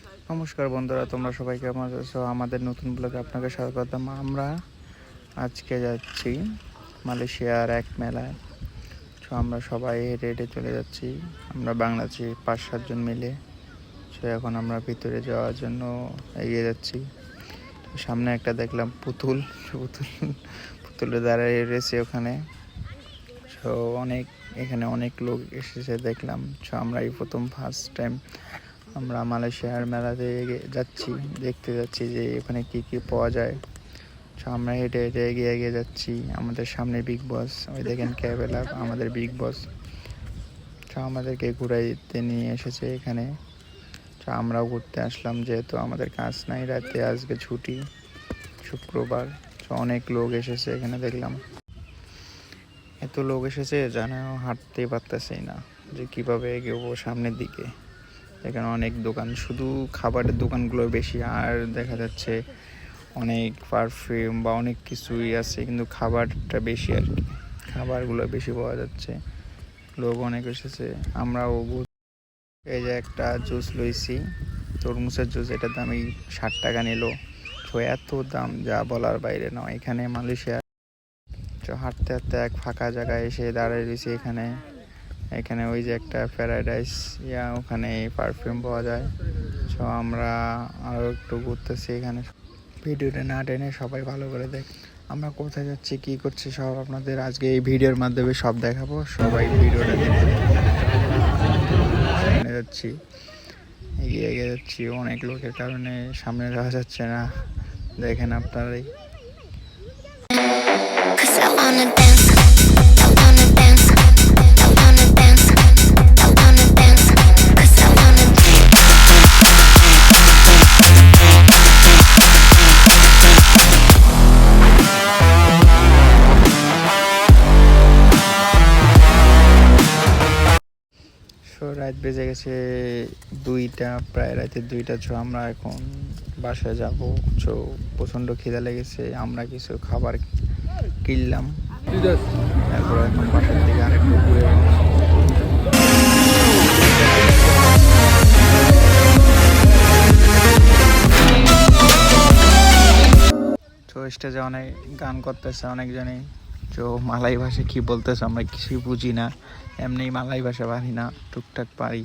নমস্কার বন্ধুরা, তোমরা সবাই কেমন আছো? আমাদের নতুন ব্লগে আপনাকে স্বাগতম। আমরা আজকে যাচ্ছি মালয়েশিয়ার এক মেলায়। তো আমরা সবাই হেঁটে হেঁটে চলে যাচ্ছি। আমরা বাংলাদেশি 5-7 জন মিলে। তো এখন আমরা ভিতরে যাওয়ার জন্য এগিয়ে যাচ্ছি। সামনে একটা দেখলাম পুতুলে দাঁড়িয়ে রয়েছে ওখানে। তো এখানে অনেক লোক এসেছে দেখলাম। তো আমরা এই প্রথম ফার্স্ট টাইম আমরা মালয়েশিয়ার মেলাতে দেখতে যাচ্ছি যে এখানে কি কি পাওয়া যায়। তো আমরা হেঁটে হেঁটে এগিয়ে যাচ্ছি। আমাদের সামনে বিগ বস, ওই দেখেন ক্যাবেলা আমাদের বিগ বস। তো আমাদেরকে ঘুরাইতে নিয়ে এসেছে এখানে। তো আমরাও ঘুরতে আসলাম, যেহেতু আমাদের কাজ নাই, রাতে আজকে ছুটি, শুক্রবার। তো অনেক লোক এসেছে এখানে দেখলাম। এত লোক এসেছে জানো, হাঁটতেই পারতেছি না যে কীভাবে এগোবো সামনের দিকে। এখানে অনেক দোকান, শুধু খাবারের দোকানগুলো বেশি, আর দেখা যাচ্ছে অনেক পারফিউম বা অনেক কিছুই আছে, কিন্তু খাবারটা বেশি আর কি, খাবারগুলো বেশি পাওয়া যাচ্ছে। লোক অনেক এসেছে। আমরাও এই যে একটা জুস লইছি, তরমুজের জুস, এটার দামই 60 টাকা নিল। তো এত দাম যা বলার বাইরে নয় এখানে মালয়েশিয়া। তো হাঁটতে হাঁটতে এক ফাঁকা জায়গায় এসে দাঁড়িয়ে রয়েছি এখানে ওই যে একটা প্যারাডাইস ওখানে পারফিউম পাওয়া যায়। তো আমরা আরও একটু ঘুরতেছি এখানে। ভিডিওটা না টেনে সবাই ভালো করে দেখ। আমরা কোথায় যাচ্ছি, কি করছি, সব আপনাদের আজকে এই ভিডিওর মাধ্যমে সব দেখাবো। সবাই ভিডিওটা দেখুন। সামনে যাচ্ছি, এগিয়ে যাচ্ছি। অনেক লোকের কারণে সামনে যাওয়া যাচ্ছে না, দেখেন আপনারাই। রাত বেজে গেছে 2টা, প্রায় রাতে 2টা। আমরা এখন বাসায় যাব। প্রচণ্ড খিদা লেগেছে, আমরা কিছু খাবার কিনলাম, তারপর এখন বাসার দিকে আরেকটু ঘুরে। তো স্টেজে অনেক গান করতেছে অনেকজনই। তো মালাই ভাষা কি বলতেছে আমরা কিছুই বুঝি না, এমনি মালাই ভাষা পারি না, টুকটাক পারি।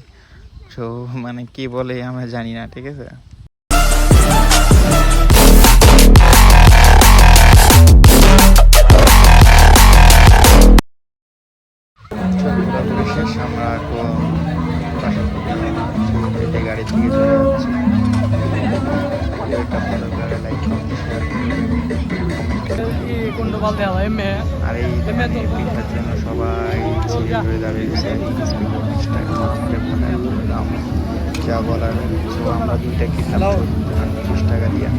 তো মানে কি বলে আমরা জানি না, ঠিক আছে। আমরা গাড়ি থেকে চলে যাচ্ছি। আর এই পিঠার জন্য সবাই ঘুরে দাঁড়িয়েছে। দাম যা বলার। আমরা 2টা কিনলাম 30 টাকা দিয়ে।